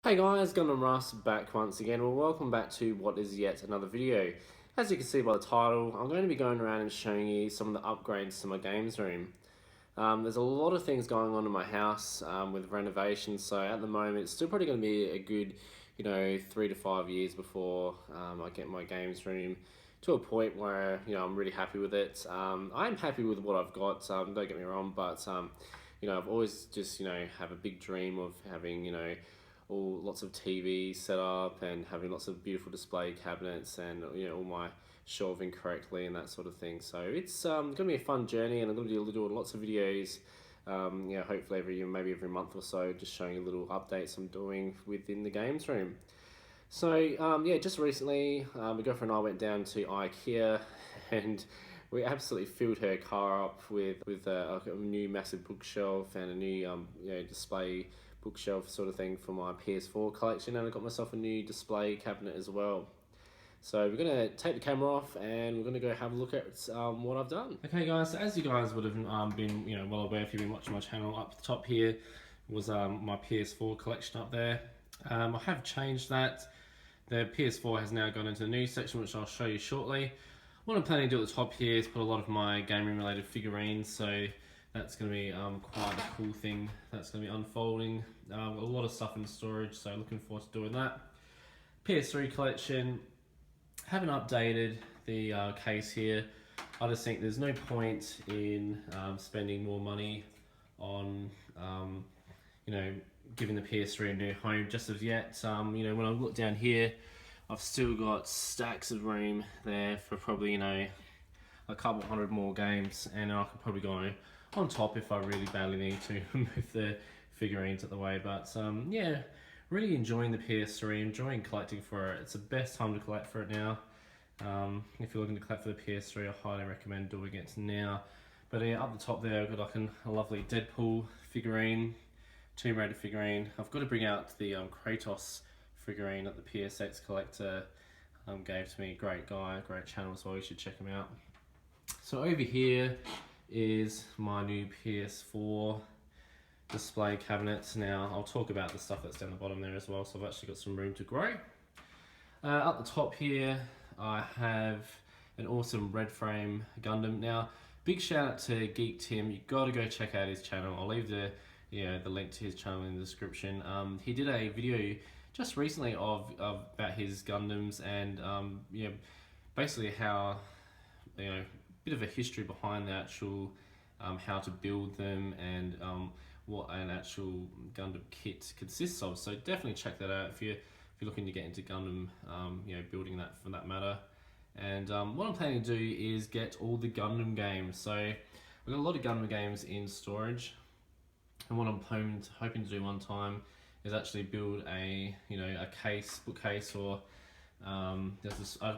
Hey guys, Gundam Russ back once again. Well, welcome back to what is yet another video. As you can see by the title, I'm going to be going around and showing you some of the upgrades to my games room. There's a lot of things going on in my house with renovations, so at the moment it's still probably going to be a good, 3 to 5 years before I get my games room to a point where I'm really happy with it. I'm happy with what I've got. Don't get me wrong, but I've always just have a big dream of having all lots of TVs set up and having lots of beautiful display cabinets and all my shelving correctly and that sort of thing. So it's going to be a fun journey, and I'm going to be doing lots of videos. Hopefully every year, maybe every month or so, just showing you little updates I'm doing within the games room. So just recently, my girlfriend and I went down to IKEA, and we absolutely filled her car up with a new massive bookshelf and a new display bookshelf sort of thing for my PS4 collection, and I got myself a new display cabinet as well. So we're gonna take the camera off and we're gonna go have a look at what I've done. Okay, guys. So as you guys would have been well aware if you've been watching my channel, up the top here was my PS4 collection up there. I have changed that. The PS4 has now gone into a new section, which I'll show you shortly. What I'm planning to do at the top here is put a lot of my gaming related figurines, so that's going to be quite a cool thing that's going to be unfolding. A lot of stuff in storage, so looking forward to doing that. PS3 collection, haven't updated the case here. I just think there's no point in spending more money on giving the PS3 a new home just as yet. When I look down here, I've still got stacks of room there for probably a couple hundred more games, and I could probably go on top if I really badly need to move the figurines at the way. But really enjoying the PS3, enjoying collecting for it. It's the best time to collect for it now. If you're looking to collect for the PS3, I highly recommend doing it now. But up the top there, I've got like a lovely Deadpool figurine, Tomb Raider figurine. I've got to bring out the Kratos figurine that the PSX collector gave to me. Great guy, great channel as well, you should check him out. So over here is my new PS4 display cabinets. Now I'll talk about the stuff that's down the bottom there as well, so I've actually got some room to grow. Up the top here I have an awesome red frame Gundam. Now big shout out to Geek Tim, you got to go check out his channel. I'll leave the link to his channel in the description. He did a video just recently about his Gundams and basically how bit of a history behind the actual how to build them and what an actual Gundam kit consists of. So definitely check that out if you're looking to get into Gundam, building that for that matter. And what I'm planning to do is get all the Gundam games. So I've got a lot of Gundam games in storage, and what I'm hoping to do one time is actually build a bookcase, or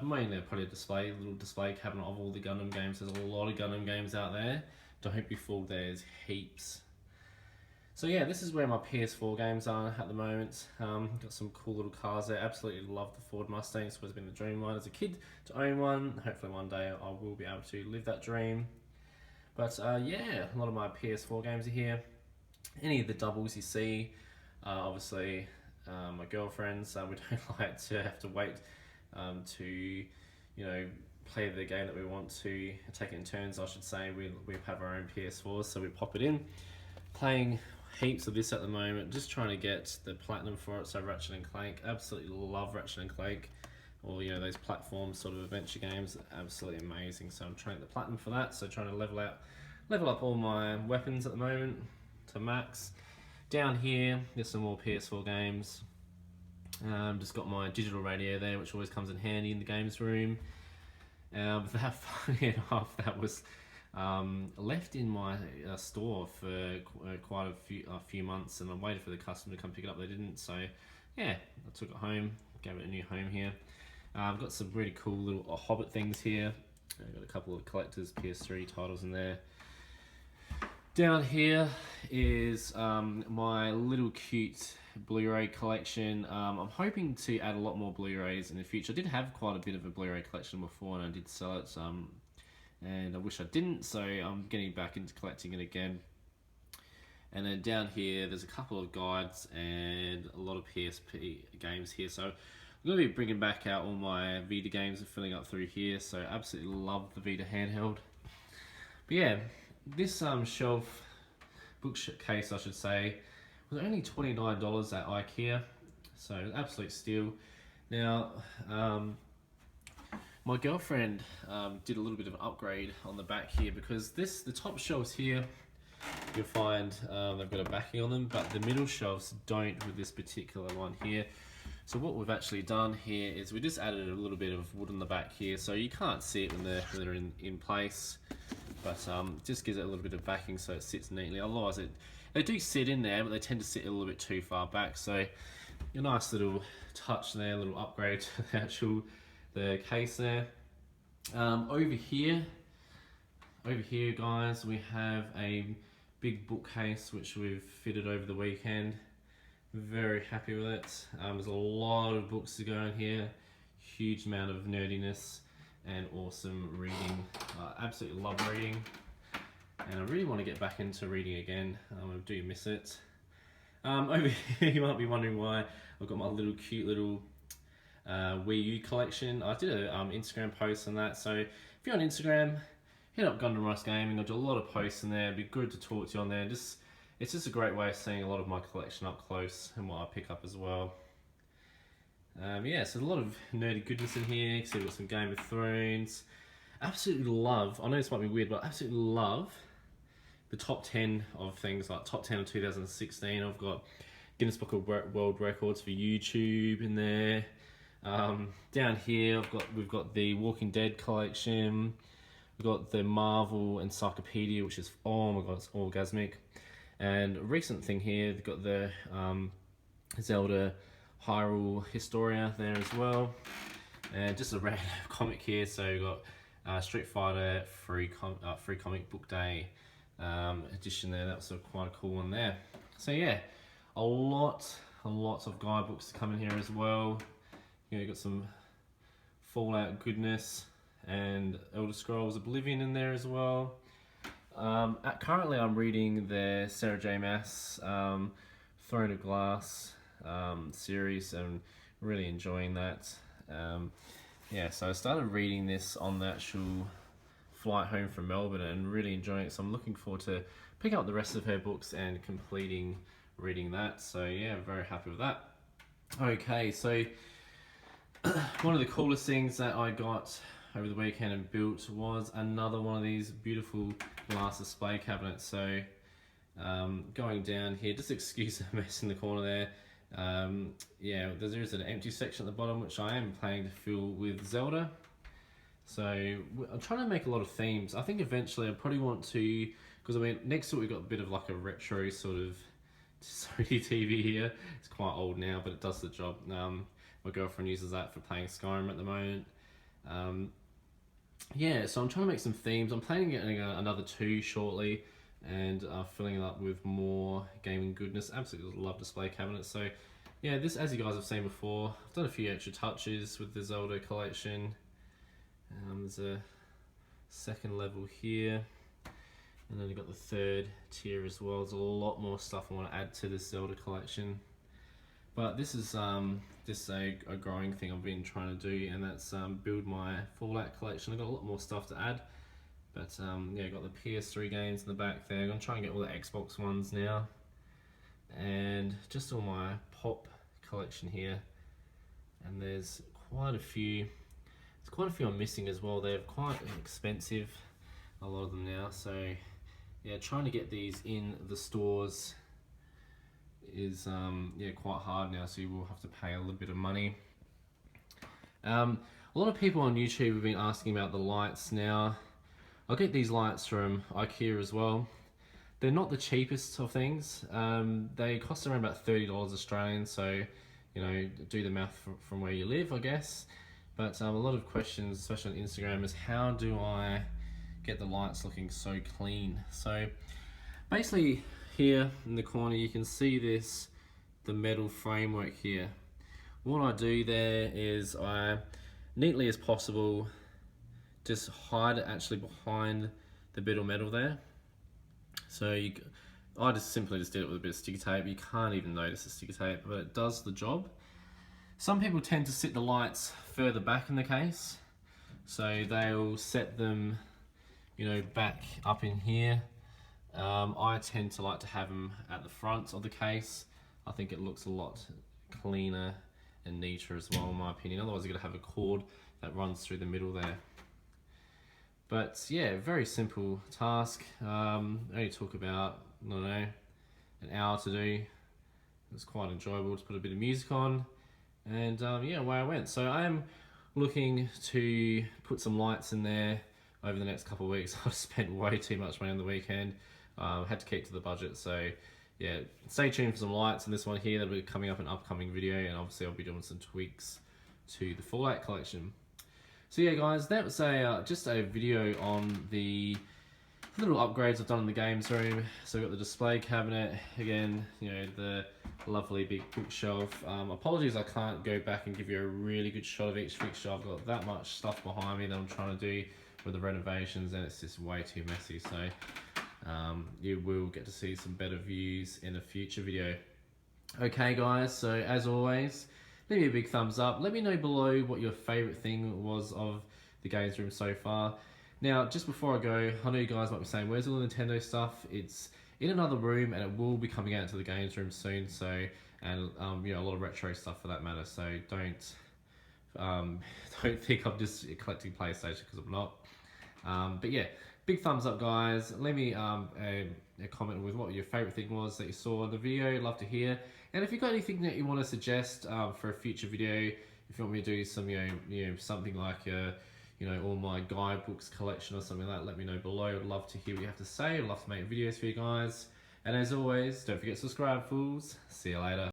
mainly probably a little display cabinet of all the Gundam games. There's a lot of Gundam games out there. Don't be fooled, there's heaps. So yeah, this is where my PS4 games are at the moment. Got some cool little cars there. Absolutely love the Ford Mustang. It's always been the dream of mine as a kid to own one. Hopefully one day I will be able to live that dream. But a lot of my PS4 games are here. Any of the doubles you see, obviously my girlfriends, we don't like to have to wait to play the game that we want to, take it in turns I should say. We have our own PS4s, so we pop it in, playing heaps of this at the moment, just trying to get the platinum for it. So Ratchet and Clank, absolutely love Ratchet and Clank, or those platform sort of adventure games, absolutely amazing. So I'm trying to get the platinum for that, so trying to level up all my weapons at the moment to max. Down here there's some more PS4 games. Just got my digital radio there, which always comes in handy in the games room. That, funny enough, that was left in my store for quite a few months, and I waited for the customer to come pick it up. They didn't, so yeah, I took it home, gave it a new home here. I've got some really cool little Hobbit things here. I've got a couple of collectors PS3 titles in there. Down here is my little cute Blu-ray collection. I'm hoping to add a lot more Blu-rays in the future. I did have quite a bit of a Blu-ray collection before, and I did sell it, and I wish I didn't, so I'm getting back into collecting it again. And then down here, there's a couple of guides and a lot of PSP games here. So I'm going to be bringing back out all my Vita games and filling up through here. So absolutely love the Vita handheld. But yeah, this shelf, bookcase I should say, was only $29 at IKEA. So absolute steal. Now, my girlfriend did a little bit of an upgrade on the back here, because the top shelves here, you'll find they've got a backing on them, but the middle shelves don't with this particular one here. So what we've actually done here is we just added a little bit of wood on the back here, so you can't see it when they're in place, but just gives it a little bit of backing so it sits neatly. Otherwise, they do sit in there, but they tend to sit a little bit too far back. So a nice little touch there, a little upgrade to the case there. Over here guys, we have a big bookcase which we've fitted over the weekend. Very happy with it. There's a lot of books to go in here, huge amount of nerdiness and awesome reading. Absolutely love reading, and I really want to get back into reading again. I do miss it. Over here you might be wondering why I've got my cute little Wii U collection. I did an Instagram post on that, so if you're on Instagram, hit up Gundam Rush Gaming. I do a lot of posts in there. It'd be good to talk to you on there. It's just a great way of seeing a lot of my collection up close and what I pick up as well. Yeah, so a lot of nerdy goodness in here. You can see we've got some Game of Thrones. Absolutely love, I know this might be weird, but I absolutely love the top 10 of things, like top 10 of 2016. I've got Guinness Book of World Records for YouTube in there. Down here we've got the Walking Dead collection. We've got the Marvel Encyclopedia, which is, oh my god, it's orgasmic. And a recent thing here, they've got the Zelda Hyrule Historia there as well. And just a random comic here, so we've got Street Fighter free comic book day edition there. That was quite a cool one there. So yeah, a lot of guidebooks to come in here as well. You got some Fallout goodness and Elder Scrolls Oblivion in there as well. Currently I'm reading the Sarah J Maas Throne of Glass series and really enjoying that. Yeah, so I started reading this on the actual flight home from Melbourne and really enjoying it, so I'm looking forward to picking up the rest of her books and completing reading that. So yeah, very happy with that. Okay, so one of the coolest things that I got over the weekend and built was another one of these beautiful glass display cabinets. So going down here, just excuse the mess in the corner there. Yeah, there is an empty section at the bottom which I am planning to fill with Zelda. So I'm trying to make a lot of themes. I think eventually I probably want to, because I mean next to it we've got a bit of like a retro sort of Sony TV here. It's quite old now, but it does the job. My girlfriend uses that for playing Skyrim at the moment. Yeah, so I'm trying to make some themes. I'm planning on getting another 2 shortly, and filling it up with more gaming goodness. Absolutely love display cabinets. So yeah, this, as you guys have seen before, I've done a few extra touches with the Zelda collection. There's a second level here, and then you've got the 3rd tier as well. There's a lot more stuff I want to add to this Zelda collection. But this is just a growing thing I've been trying to do, and that's build my Fallout collection. I've got a lot more stuff to add, but yeah, I've got the PS3 games in the back there. I'm going to try and get all the Xbox ones now, and just all my Pop collection here. And there's quite a few. There's quite a few I'm missing as well. They're quite expensive, a lot of them now. So yeah, trying to get these in the stores is yeah, quite hard now, so you will have to pay a little bit of money. A lot of people on YouTube have been asking about the lights. Now I get these lights from IKEA as well. They're not the cheapest of things. They cost around about $30 Australian, so you know, do the math from where you live, I guess. But a lot of questions, especially on Instagram, is how do I get the lights looking so clean? So basically here in the corner you can see the metal framework here. What I do there is I, neatly as possible, just hide it actually behind the bit of metal there. So I just simply did it with a bit of sticky tape. You can't even notice the sticky tape, but it does the job. Some people tend to sit the lights further back in the case, so they'll set them, back up in here. I tend to like to have them at the front of the case. I think it looks a lot cleaner and neater as well, in my opinion. Otherwise you're gonna have a cord that runs through the middle there. But yeah, very simple task. Only took about, I don't know, an hour to do. It was quite enjoyable to put a bit of music on, and yeah, away I went. So I am looking to put some lights in there over the next couple of weeks. I've spent way too much money on the weekend. Had to keep to the budget, so yeah, stay tuned for some lights in this one here that'll be coming up in an upcoming video, and obviously I'll be doing some tweaks to the Fallout collection. So yeah guys, that was just a video on the little upgrades I've done in the games room. So we've got the display cabinet, again, the lovely big bookshelf. Apologies I can't go back and give you a really good shot of each fixture. I've got that much stuff behind me that I'm trying to do with the renovations, and it's just way too messy. So you will get to see some better views in a future video. Okay guys, so as always, leave me a big thumbs up. Let me know below what your favourite thing was of the games room so far. Now, just before I go, I know you guys might be saying, where's all the Nintendo stuff? It's in another room, and it will be coming out to the games room soon. So, and a lot of retro stuff for that matter. So don't think I'm just collecting PlayStation, because I'm not. But yeah, big thumbs up, guys. Leave me a comment with what your favourite thing was that you saw in the video. I'd love to hear. And if you've got anything that you want to suggest for a future video, if you want me to do some, something like all my guidebooks collection or something like that, let me know below. I'd love to hear what you have to say. I'd love to make videos for you guys. And as always, don't forget to subscribe, fools. See you later.